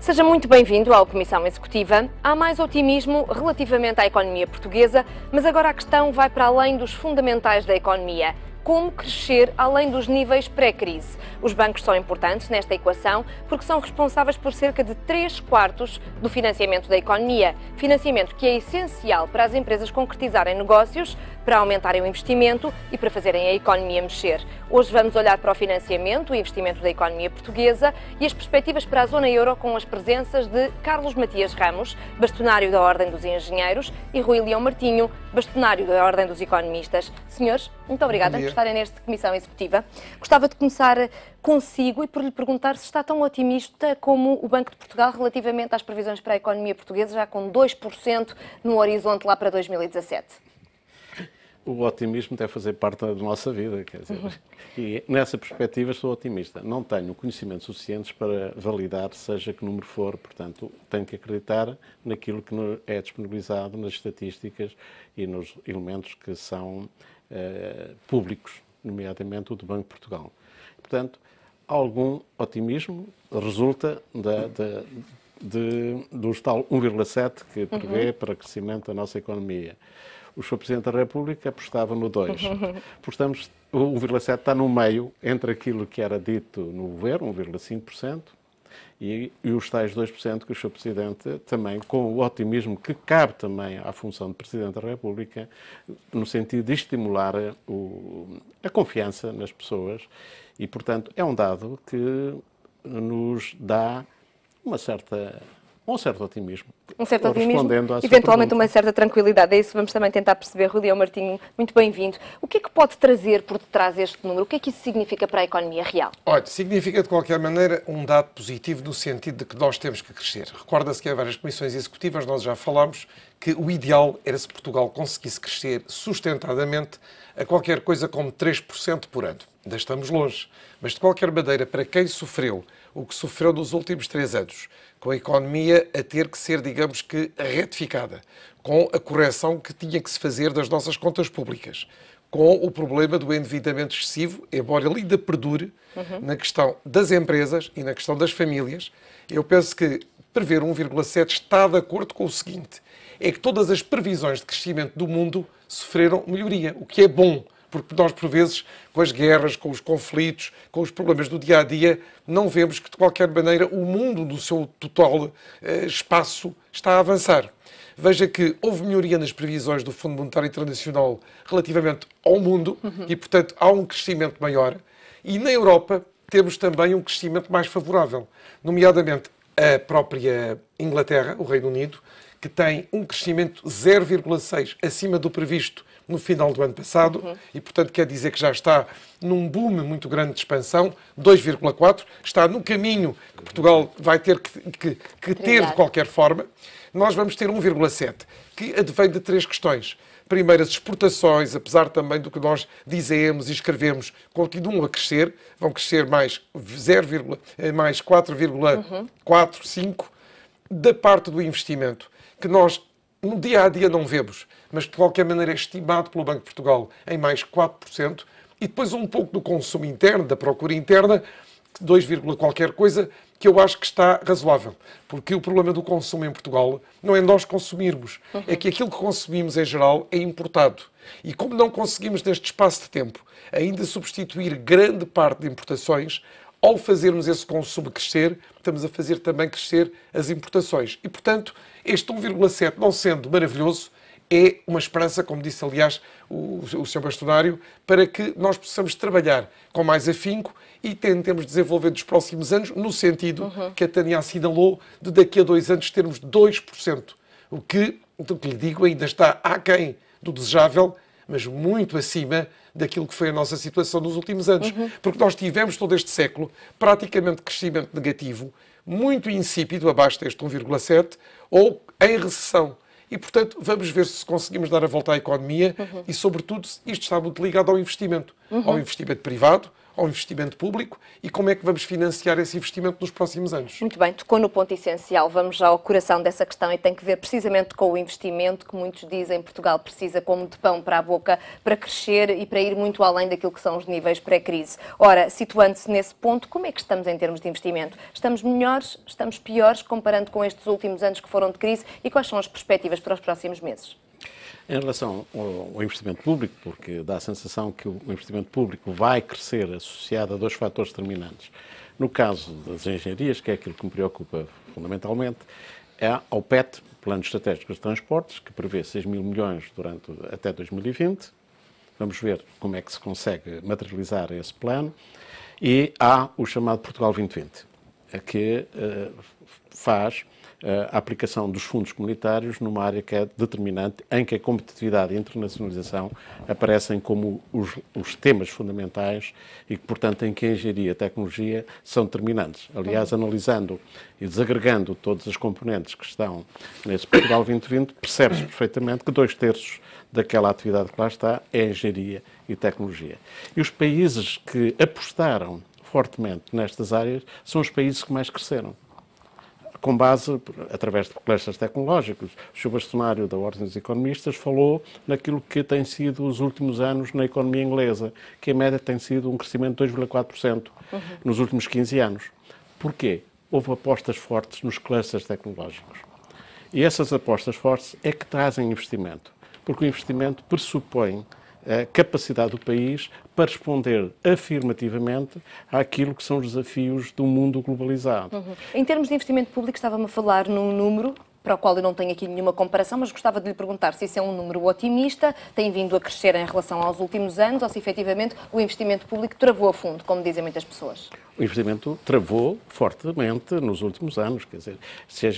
Seja muito bem-vindo à Comissão Executiva. Há mais otimismo relativamente à economia portuguesa, mas agora a questão vai para além dos fundamentais da economia. Como crescer além dos níveis pré-crise? Os bancos são importantes nesta equação porque são responsáveis por cerca de 3/4 do financiamento da economia. Financiamento que é essencial para as empresas concretizarem negócios, para aumentarem o investimento e para fazerem a economia mexer. Hoje vamos olhar para o financiamento e investimento da economia portuguesa e as perspectivas para a zona euro com as presenças de Carlos Matias Ramos, bastonário da Ordem dos Engenheiros, e Rui Leão Martinho, bastonário da Ordem dos Economistas. Senhores, muito obrigada por estarem nesta Comissão Executiva. Gostava de começar consigo e por lhe perguntar se está tão otimista como o Banco de Portugal relativamente às previsões para a economia portuguesa, já com 2% no horizonte lá para 2017. O otimismo deve fazer parte da nossa vida, quer dizer, e nessa perspectiva sou otimista. Não tenho conhecimentos suficientes para validar, seja que número for, portanto, tenho que acreditar naquilo que é disponibilizado nas estatísticas e nos elementos que são públicos, nomeadamente o do Banco de Portugal. Portanto, algum otimismo resulta do tal 1,7 que prevê para crescimento da nossa economia. O Sr. Presidente da República apostava no 2. Portanto, o 1,7 está no meio entre aquilo que era dito no governo, 1,5%, e os tais 2% que o Sr. Presidente também, com o otimismo que cabe também à função de Presidente da República, no sentido de estimular a confiança nas pessoas, e, portanto, é um dado que nos dá um certo otimismo. Um certo otimismo, eventualmente uma certa tranquilidade. É isso que vamos também tentar perceber. Rui Leão Martinho, muito bem-vindo. O que é que pode trazer por detrás deste número? O que é que isso significa para a economia real? Olha, significa de qualquer maneira um dado positivo no sentido de que nós temos que crescer. Recorda-se que em várias comissões executivas nós já falámos que o ideal era se Portugal conseguisse crescer sustentadamente a qualquer coisa como 3% por ano. Ainda estamos longe. Mas de qualquer maneira, para quem sofreu o que sofreu nos últimos 3 anos, com a economia a ter que ser, digamos que, retificada, com a correção que tinha que se fazer das nossas contas públicas, com o problema do endividamento excessivo, embora ele ainda perdure na questão das empresas e na questão das famílias, eu penso que prever 1,7 está de acordo com o seguinte, é que todas as previsões de crescimento do mundo sofreram melhoria, o que é bom, porque nós, por vezes, com as guerras, com os conflitos, com os problemas do dia-a-dia, não vemos que, de qualquer maneira, o mundo, no seu total espaço, está a avançar. Veja que houve melhoria nas previsões do Fundo Monetário Internacional relativamente ao mundo e, portanto, há um crescimento maior. E na Europa temos também um crescimento mais favorável, nomeadamente a própria Inglaterra, o Reino Unido, que tem um crescimento 0,6 acima do previsto no final do ano passado e, portanto, quer dizer que já está num boom muito grande de expansão, 2,4, está no caminho que Portugal vai ter que ter de qualquer forma. Nós vamos ter 1,7, que advém de 3 questões. Primeiro, as exportações, apesar também do que nós dizemos e escrevemos, continuam a crescer, vão crescer mais 4,45 da parte do investimento, que nós no dia-a-dia não vemos, mas de qualquer maneira é estimado pelo Banco de Portugal em mais 4%, e depois um pouco do consumo interno, da procura interna, 2, qualquer coisa, que eu acho que está razoável. Porque o problema do consumo em Portugal não é nós consumirmos, é que aquilo que consumimos em geral é importado. E como não conseguimos neste espaço de tempo ainda substituir grande parte de importações, ao fazermos esse consumo crescer, estamos a fazer também crescer as importações. E, portanto, este 1,7, não sendo maravilhoso, é uma esperança, como disse, aliás, o Sr. Bastonário, para que nós possamos trabalhar com mais afinco e tentemos desenvolver nos próximos anos, no sentido que a Tânia assinalou, de daqui a 2 anos termos 2%. O que, do que lhe digo, ainda está aquém do desejável, mas muito acima daquilo que foi a nossa situação nos últimos anos. Porque nós tivemos todo este século praticamente crescimento negativo, muito insípido, abaixo deste 1,7, ou em recessão. E, portanto, vamos ver se conseguimos dar a volta à economia e, sobretudo, isto está muito ligado ao investimento privado, ao investimento público e como é que vamos financiar esse investimento nos próximos anos. Muito bem, tocou no ponto essencial. Vamos já ao coração dessa questão e tem que ver precisamente com o investimento que muitos dizem Portugal precisa como de pão para a boca para crescer e para ir muito além daquilo que são os níveis pré-crise. Ora, situando-se nesse ponto, como é que estamos em termos de investimento? Estamos melhores, estamos piores, comparando com estes últimos anos que foram de crise, e quais são as perspectivas para os próximos meses? Em relação ao investimento público, porque dá a sensação que o investimento público vai crescer associado a dois fatores determinantes. No caso das engenharias, que é aquilo que me preocupa fundamentalmente, é ao PET, Plano Estratégico de Transportes, que prevê 6 mil milhões até 2020. Vamos ver como é que se consegue materializar esse plano. E há o chamado Portugal 2020, que faz a aplicação dos fundos comunitários numa área que é determinante, em que a competitividade e a internacionalização aparecem como os temas fundamentais e que, portanto, em que a engenharia e a tecnologia são determinantes. Aliás, analisando e desagregando todas as componentes que estão nesse Portugal 2020, percebe-se perfeitamente que 2/3 daquela atividade que lá está é engenharia e tecnologia. E os países que apostaram fortemente nestas áreas são os países que mais cresceram, com base, através de clusters tecnológicos. O Sr. Bastonário, da Ordem dos Economistas, falou naquilo que tem sido os últimos anos na economia inglesa, que a média tem sido um crescimento de 2,4% nos últimos 15 anos. Porquê? Houve apostas fortes nos clusters tecnológicos. E essas apostas fortes é que trazem investimento, porque o investimento pressupõe a capacidade do país para responder afirmativamente àquilo que são os desafios do mundo globalizado. Em termos de investimento público, estava-me a falar num número para o qual eu não tenho aqui nenhuma comparação, mas gostava de lhe perguntar se isso é um número otimista, tem vindo a crescer em relação aos últimos anos, ou se efetivamente o investimento público travou a fundo, como dizem muitas pessoas. O investimento travou fortemente nos últimos anos, quer dizer,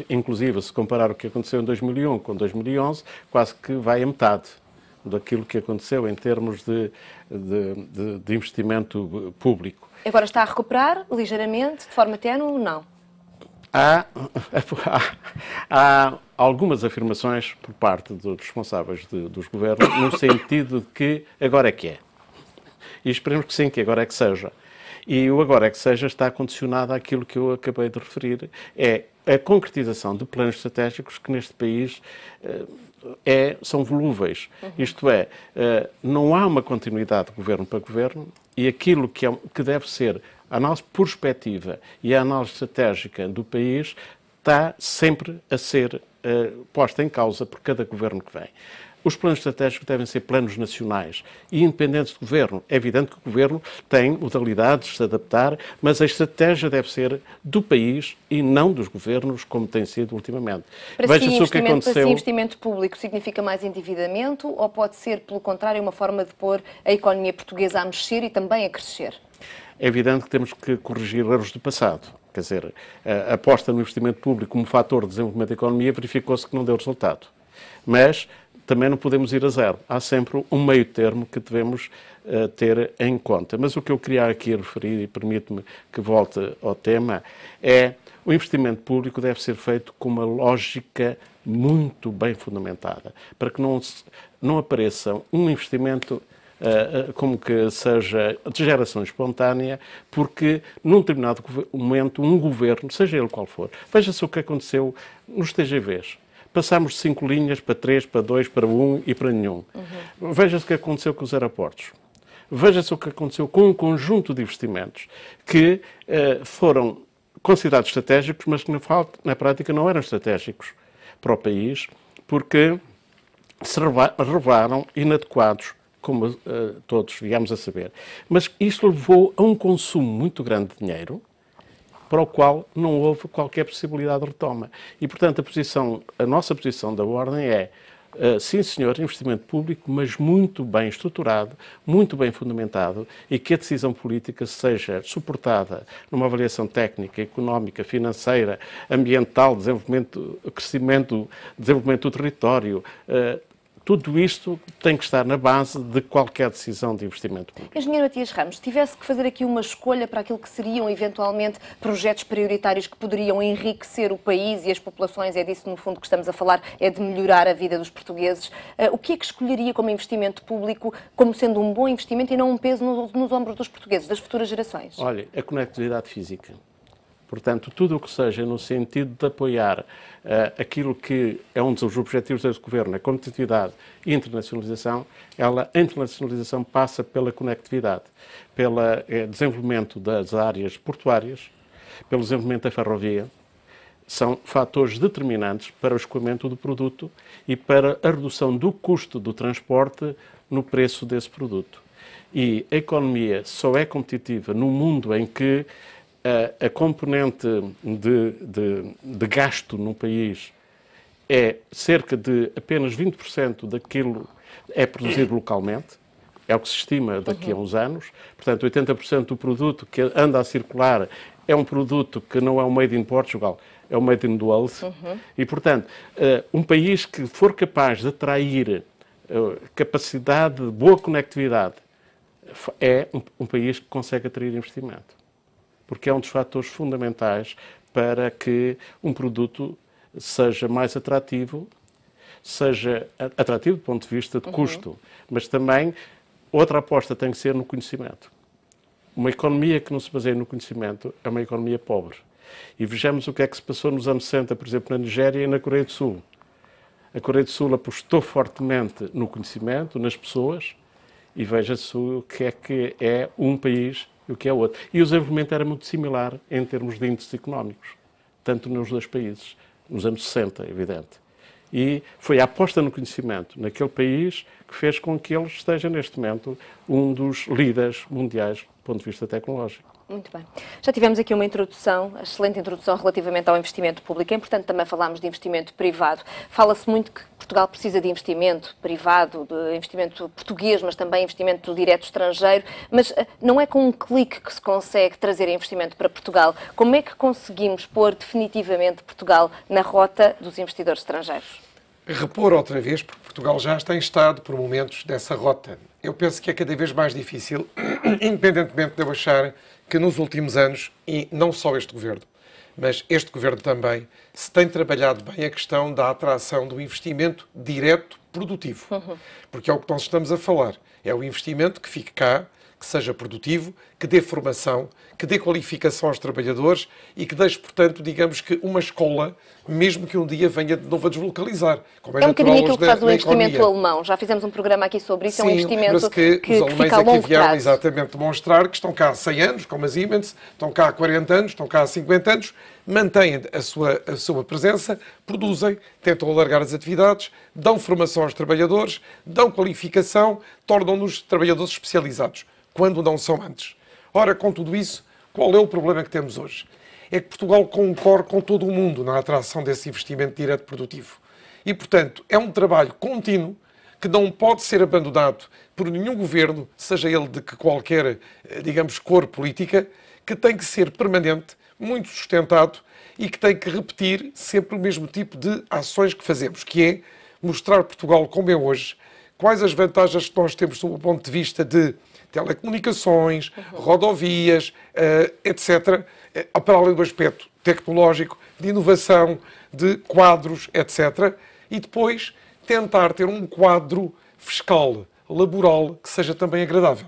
inclusive se comparar o que aconteceu em 2001 com 2011, quase que vai a metade daquilo que aconteceu em termos de investimento público. Agora está a recuperar ligeiramente, de forma ténue, não? Há algumas afirmações por parte dos responsáveis dos governos no sentido de que agora é que é. E esperemos que sim, que agora é que seja. E o agora é que seja está condicionado àquilo que eu acabei de referir. É a concretização de planos estratégicos que neste país são volúveis. Isto é, não há uma continuidade de governo para governo e aquilo que deve ser a análise prospectiva e a análise estratégica do país está sempre a ser posta em causa por cada governo que vem. Os planos estratégicos devem ser planos nacionais e independentes do governo. É evidente que o governo tem modalidades de se adaptar, mas a estratégia deve ser do país e não dos governos, como tem sido ultimamente. Para si, investimento público significa mais endividamento ou pode ser, pelo contrário, uma forma de pôr a economia portuguesa a mexer e também a crescer? É evidente que temos que corrigir erros do passado. Quer dizer, a aposta no investimento público como fator de desenvolvimento da economia verificou-se que não deu resultado. Mas também não podemos ir a zero. Há sempre um meio termo que devemos ter em conta. Mas o que eu queria aqui referir, e permite-me que volte ao tema, é o investimento público deve ser feito com uma lógica muito bem fundamentada, para que não apareça um investimento como que seja de geração espontânea, porque num determinado momento um governo, seja ele qual for, veja-se o que aconteceu nos TGVs. Passámos de 5 linhas para 3, para 2, para 1 e para nenhum. Veja-se o que aconteceu com os aeroportos. Veja-se o que aconteceu com um conjunto de investimentos que foram considerados estratégicos, mas que na prática não eram estratégicos para o país, porque se revelaram inadequados, como todos viemos a saber. Mas isto levou a um consumo muito grande de dinheiro, para o qual não houve qualquer possibilidade de retoma. E, portanto, a nossa posição da Ordem é, sim senhor, investimento público, mas muito bem estruturado, muito bem fundamentado e que a decisão política seja suportada numa avaliação técnica, económica, financeira, ambiental, desenvolvimento, crescimento, desenvolvimento do território, tudo isto tem que estar na base de qualquer decisão de investimento público. Engenheiro Matias Ramos, se tivesse que fazer aqui uma escolha para aquilo que seriam eventualmente projetos prioritários que poderiam enriquecer o país e as populações, é disso no fundo que estamos a falar, é de melhorar a vida dos portugueses, o que é que escolheria como investimento público, como sendo um bom investimento e não um peso nos ombros dos portugueses, das futuras gerações? Olha, a conectividade física. Portanto, tudo o que seja no sentido de apoiar aquilo que é um dos objetivos deste Governo, a competitividade e a internacionalização, a internacionalização passa pela conectividade, pelo desenvolvimento das áreas portuárias, pelo desenvolvimento da ferrovia. São fatores determinantes para o escoamento do produto e para a redução do custo do transporte no preço desse produto. E a economia só é competitiva no mundo em que a componente de gasto no país é cerca de apenas 20% daquilo é produzido localmente, é o que se estima daqui a uns anos. Portanto, 80% do produto que anda a circular é um produto que não é um made in Portugal, é um made in the world. E, portanto, um país que for capaz de atrair capacidade de boa conectividade é um país que consegue atrair investimento. Porque é um dos fatores fundamentais para que um produto seja mais atrativo, seja atrativo do ponto de vista de custo, mas também outra aposta tem que ser no conhecimento. Uma economia que não se baseia no conhecimento é uma economia pobre. E vejamos o que é que se passou nos anos 60, por exemplo, na Nigéria e na Coreia do Sul. A Coreia do Sul apostou fortemente no conhecimento, nas pessoas, e veja-se o que é um país e o que é outro. E o desenvolvimento era muito similar em termos de índices económicos, tanto nos dois países, nos anos 60, é evidente. E foi a aposta no conhecimento naquele país que fez com que ele esteja, neste momento, um dos líderes mundiais do ponto de vista tecnológico. Muito bem. Já tivemos aqui uma introdução, excelente introdução relativamente ao investimento público. É importante também falarmos de investimento privado. Fala-se muito que Portugal precisa de investimento privado, de investimento português, mas também investimento direto estrangeiro. Mas não é com um clique que se consegue trazer investimento para Portugal. Como é que conseguimos pôr definitivamente Portugal na rota dos investidores estrangeiros? Repor outra vez, porque Portugal já tem estado por momentos dessa rota. Eu penso que é cada vez mais difícil, independentemente de eu achar que nos últimos anos, e não só este governo, mas este governo também, se tem trabalhado bem a questão da atração do investimento direto produtivo. Porque é o que nós estamos a falar. É o investimento que fique cá, que seja produtivo, que dê formação, que dê qualificação aos trabalhadores e que deixe, portanto, digamos que uma escola, mesmo que um dia venha de novo a deslocalizar. Como é um bocadinho aquilo que faz o investimento alemão. Já fizemos um programa aqui sobre isso. Sim, é um investimento que os alemães fica a longo aqui vieram prazo. exatamente demonstrar que estão cá há 100 anos, como a Siemens, estão cá há 40 anos, estão cá há 50 anos, mantêm a sua presença, produzem, tentam alargar as atividades, dão formação aos trabalhadores, dão qualificação, tornam-nos trabalhadores especializados, quando não são antes. Ora, com tudo isso, qual é o problema que temos hoje? É que Portugal concorre com todo o mundo na atração desse investimento direto produtivo. E, portanto, é um trabalho contínuo que não pode ser abandonado por nenhum governo, seja ele de que qualquer, digamos, cor política, que tem que ser permanente, muito sustentado e que tem que repetir sempre o mesmo tipo de ações que fazemos, que é mostrar Portugal como é hoje, quais as vantagens que nós temos do ponto de vista de telecomunicações, rodovias, etc., para além do aspecto tecnológico, de inovação, de quadros, etc., e depois tentar ter um quadro fiscal, laboral, que seja também agradável.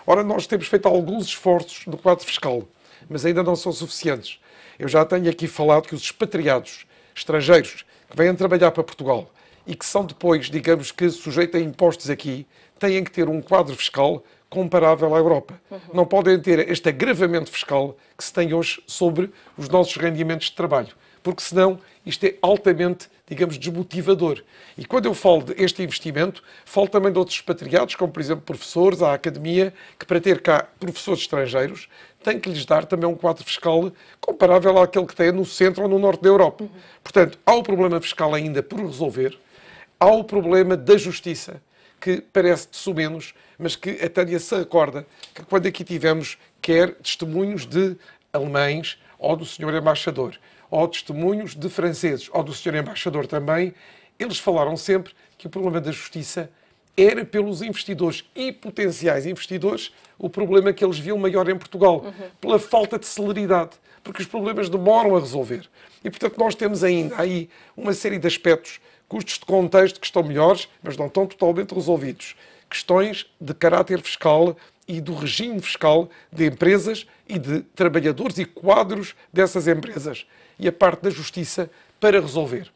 Ora, nós temos feito alguns esforços no quadro fiscal, mas ainda não são suficientes. Eu já tenho aqui falado que os expatriados estrangeiros que vêm trabalhar para Portugal e que são depois, digamos que, sujeitos a impostos aqui, têm que ter um quadro fiscal comparável à Europa. Não podem ter este agravamento fiscal que se tem hoje sobre os nossos rendimentos de trabalho, porque senão isto é altamente, digamos, desmotivador. E quando eu falo deste investimento, falo também de outros expatriados, como por exemplo professores, a academia, que para ter cá professores estrangeiros tem que lhes dar também um quadro fiscal comparável àquele que tem no centro ou no norte da Europa. Portanto, há o problema fiscal ainda por resolver, há o problema da justiça, que parece de sumenos, mas que a Tânia se recorda que quando aqui tivemos quer testemunhos de alemães ou do senhor embaixador, ou testemunhos de franceses ou do senhor embaixador também, eles falaram sempre que que o problema da justiça era pelos investidores e potenciais investidores o problema que eles viam maior em Portugal, pela falta de celeridade, porque os problemas demoram a resolver. E, portanto, nós temos ainda aí uma série de aspectos, custos de contexto que estão melhores, mas não estão totalmente resolvidos. Questões de caráter fiscal e do regime fiscal de empresas e de trabalhadores e quadros dessas empresas. E a parte da justiça para resolver.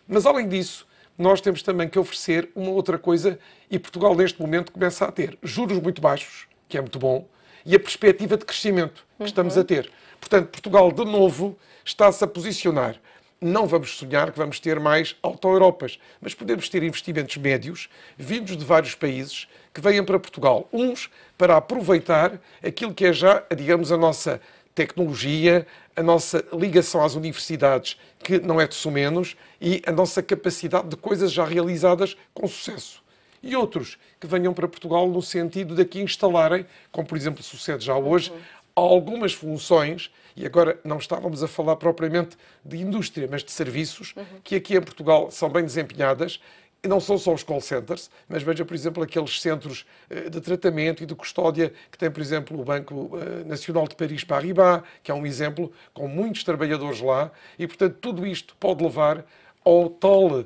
Mas, além disso, nós temos também que oferecer uma outra coisa e Portugal, neste momento, começa a ter juros muito baixos, que é muito bom, e a perspectiva de crescimento que estamos a ter. Portanto, Portugal, de novo, está-se a posicionar. Não vamos sonhar que vamos ter mais auto-Europas, mas podemos ter investimentos médios, vindos de vários países, que venham para Portugal. Uns para aproveitar aquilo que é já, digamos, a nossa tecnologia, a nossa ligação às universidades, que não é de sumenos, e a nossa capacidade de coisas já realizadas com sucesso. E outros que venham para Portugal no sentido de aqui instalarem, como por exemplo sucede já hoje, algumas funções, e agora não estávamos a falar propriamente de indústria, mas de serviços, que aqui em Portugal são bem desempenhadas. E não são só os call centers, mas veja, por exemplo, aqueles centros de tratamento e de custódia que tem, por exemplo, o Banco Nacional de Paris Paribas, que é um exemplo, com muitos trabalhadores lá, e, portanto, tudo isto pode levar ao tal,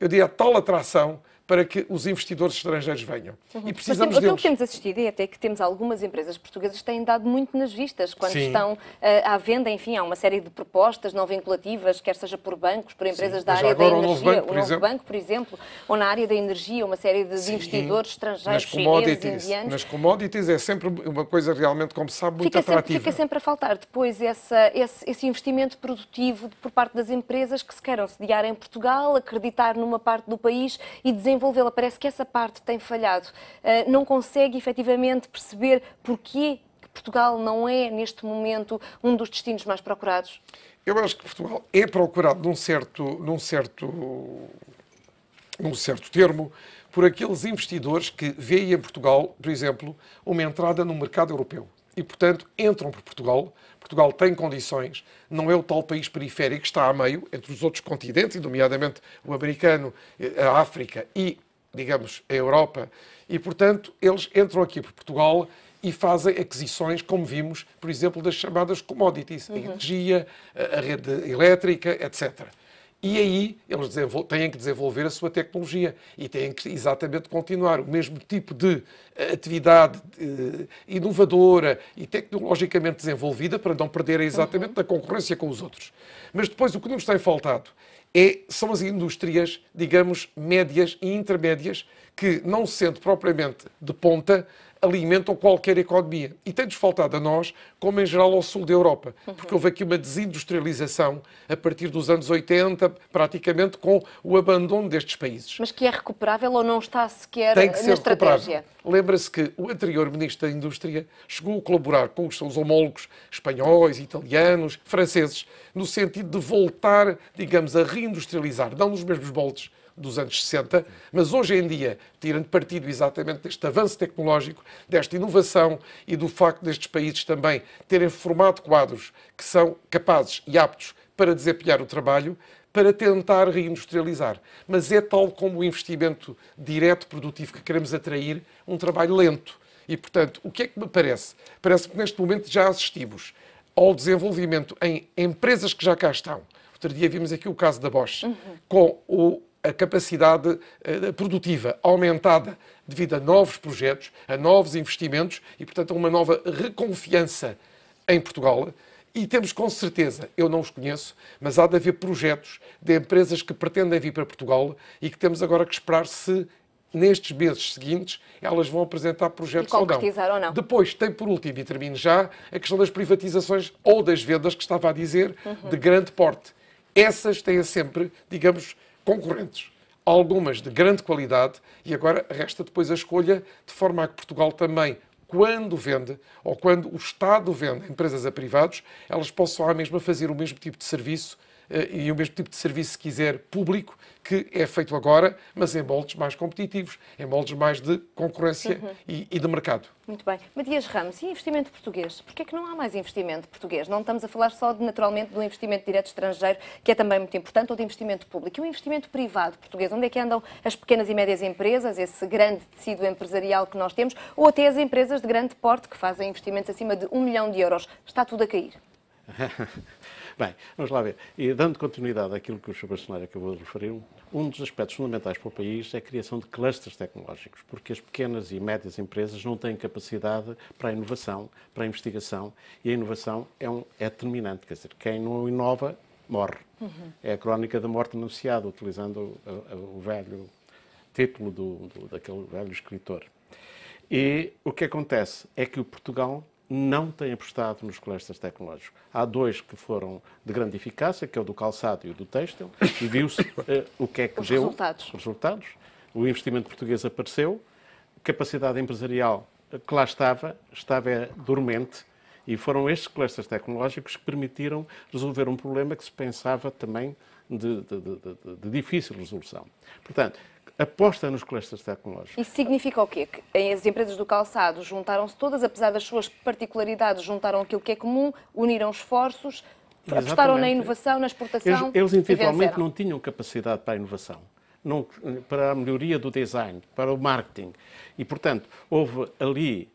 eu diria, a tal atração para que os investidores estrangeiros venham. E precisamos Aquilo deles. que temos assistido é até que temos algumas empresas portuguesas que têm dado muito nas vistas quando Sim. estão à venda. Enfim, há uma série de propostas não vinculativas, quer seja por bancos, por empresas da Mas área da agora o Novo energia, Banco, por o Novo exemplo. Banco, por exemplo, ou na área da energia, uma série de investidores estrangeiros, chineses, indianos. Nas commodities é sempre uma coisa realmente, como se sabe, muito atrativa. Fica sempre a faltar depois esse investimento produtivo por parte das empresas que se queiram sediar em Portugal, acreditar numa parte do país e desenvolvê-la. Parece que essa parte tem falhado. Não consegue efetivamente perceber porquê que Portugal não é, neste momento, um dos destinos mais procurados? Eu acho que Portugal é procurado num certo termo por aqueles investidores que veem em Portugal, por exemplo, uma entrada no mercado europeu. E, portanto, entram por Portugal. Portugal tem condições, não é o tal país periférico que está a meio, entre os outros continentes, e nomeadamente o americano, a África e, digamos, a Europa. E, portanto, eles entram aqui por Portugal e fazem aquisições, como vimos, por exemplo, das chamadas commodities, a energia, a rede elétrica, etc. E aí eles têm que desenvolver a sua tecnologia e têm que exatamente continuar o mesmo tipo de atividade inovadora e tecnologicamente desenvolvida para não perderem exatamente da concorrência com os outros. Mas depois o que nos tem faltado são as indústrias, digamos, médias e intermédias que, não sendo propriamente de ponta, alimentam qualquer economia. E tem-nos faltado a nós, como em geral ao sul da Europa, porque houve aqui uma desindustrialização a partir dos anos 80, praticamente com o abandono destes países. Mas que é recuperável ou não está sequer Tem que ser na estratégia? recuperável. Lembra-se que o anterior Ministro da Indústria chegou a colaborar com os seus homólogos espanhóis, italianos, franceses, no sentido de voltar, digamos, a reindustrializar, não nos mesmos moldes dos anos 60, mas hoje em dia, tirando partido exatamente deste avanço tecnológico, desta inovação e do facto destes países também terem formado quadros que são capazes e aptos para desempenhar o trabalho, para tentar reindustrializar. Mas é tal como o investimento direto produtivo que queremos atrair, um trabalho lento. E, portanto, o que é que me parece? Parece que neste momento já assistimos ao desenvolvimento em empresas que já cá estão. Outro dia vimos aqui o caso da Bosch, com a capacidade produtiva aumentada devido a novos projetos, a novos investimentos e, portanto, a uma nova reconfiança em Portugal. E temos com certeza, eu não os conheço, mas há de haver projetos de empresas que pretendem vir para Portugal e que temos agora que esperar se nestes meses seguintes elas vão apresentar projetos ou não. Depois tem por último, e termino já, a questão das privatizações ou das vendas que estava a dizer, de grande porte. Essas têm sempre, digamos, concorrentes, algumas de grande qualidade, e agora resta depois a escolha de forma a que Portugal também, quando vende, ou quando o Estado vende empresas a privados, elas possam à mesma fazer o mesmo tipo de serviço e o mesmo tipo de serviço, se quiser, público, que é feito agora, mas em moldes mais competitivos, em moldes mais de concorrência e de mercado. Muito bem. Matias Ramos, e investimento português? Porquê é que não há mais investimento português? Não estamos a falar só, naturalmente, do investimento direto estrangeiro, que é também muito importante, ou de investimento público. E o investimento privado português? Onde é que andam as pequenas e médias empresas, esse grande tecido empresarial que nós temos, ou até as empresas de grande porte que fazem investimentos acima de 1 milhão de euros? Está tudo a cair. Bem, vamos lá ver. E dando continuidade àquilo que o Sr. Bastonário acabou de referir, um dos aspectos fundamentais para o país é a criação de clusters tecnológicos, porque as pequenas e médias empresas não têm capacidade para a inovação, para a investigação, e a inovação é determinante. Quer dizer, quem não inova, morre. É a crónica da morte anunciada, utilizando o velho título daquele velho escritor. E o que acontece é que o Portugal não tem apostado nos clusters tecnológicos. Há dois que foram de grande eficácia, que é o do calçado e o do têxtil, e viu-se o que é que deu. Os resultados. O investimento português apareceu, a capacidade empresarial que lá estava dormente, e foram estes clusters tecnológicos que permitiram resolver um problema que se pensava também de difícil resolução. Portanto, aposta nos clusters tecnológicos. Isso significa o quê? Que as empresas do calçado juntaram-se todas, apesar das suas particularidades, juntaram aquilo que é comum, uniram esforços, apostaram na inovação, na exportação. Eles individualmente não tinham capacidade para a inovação, para a melhoria do design, para o marketing. E, portanto, houve ali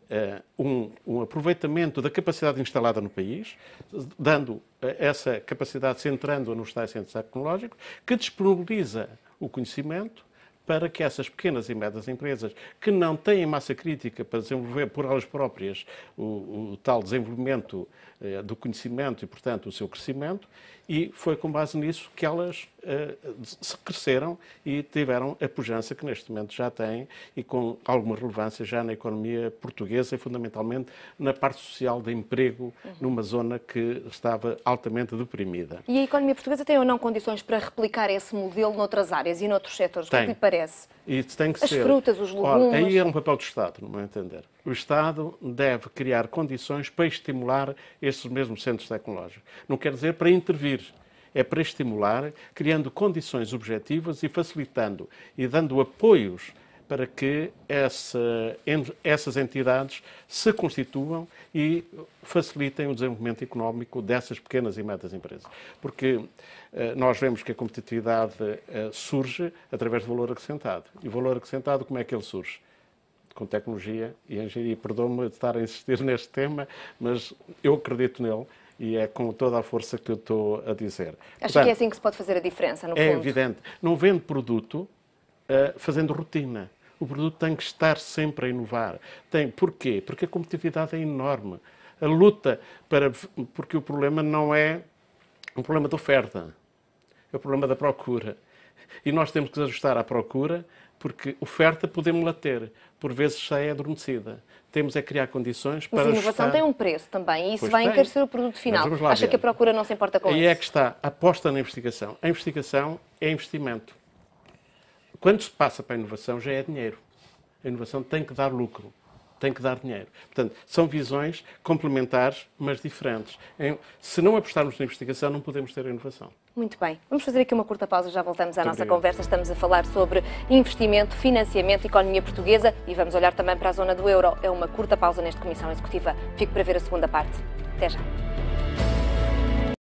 um aproveitamento da capacidade instalada no país, dando essa capacidade, centrando-a nos tais centros tecnológicos, que disponibiliza o conhecimento para que essas pequenas e médias empresas que não têm massa crítica para desenvolver por elas próprias o tal desenvolvimento do conhecimento e, portanto, o seu crescimento, e foi com base nisso que elas se cresceram e tiveram a pujança que neste momento já têm e com alguma relevância já na economia portuguesa e fundamentalmente na parte social de emprego numa zona que estava altamente deprimida. E a economia portuguesa tem ou não condições para replicar esse modelo noutras áreas e noutros setores? O que lhe parece? E tem que As frutas, os legumes... Aí é um papel do Estado, no meu entender. O Estado deve criar condições para estimular estes mesmos centros tecnológicos. Não quer dizer para intervir, é para estimular, criando condições objetivas e facilitando e dando apoios para que essas entidades se constituam e facilitem o desenvolvimento económico dessas pequenas e médias empresas. Porque nós vemos que a competitividade surge através do valor acrescentado. E o valor acrescentado, como é que ele surge? Com tecnologia e engenharia. Perdoe-me de estar a insistir neste tema, mas eu acredito nele e é com toda a força que eu estou a dizer. Acha que é assim que se pode fazer a diferença, no fundo? É evidente. Não vende produto fazendo rotina. O produto tem que estar sempre a inovar. Porquê? Porque a competitividade é enorme. A luta porque o problema não é um problema de oferta, é o problema da procura. E nós temos que ajustar à procura, porque oferta podemos-la ter, por vezes já é adormecida. Temos é criar condições para Mas a inovação tem um preço também, e isso vai encarecer o produto final. Acha que a procura não se importa com isso? Aí é que está a aposta na investigação. A investigação é investimento. Quando se passa para a inovação, já é dinheiro. A inovação tem que dar lucro, tem que dar dinheiro. Portanto, são visões complementares, mas diferentes. Se não apostarmos na investigação, não podemos ter a inovação. Muito bem. Vamos fazer aqui uma curta pausa, já voltamos à nossa conversa. Estamos a falar sobre investimento, financiamento, economia portuguesa e vamos olhar também para a zona do euro. É uma curta pausa nesta Comissão Executiva. Fico para ver a segunda parte. Até já.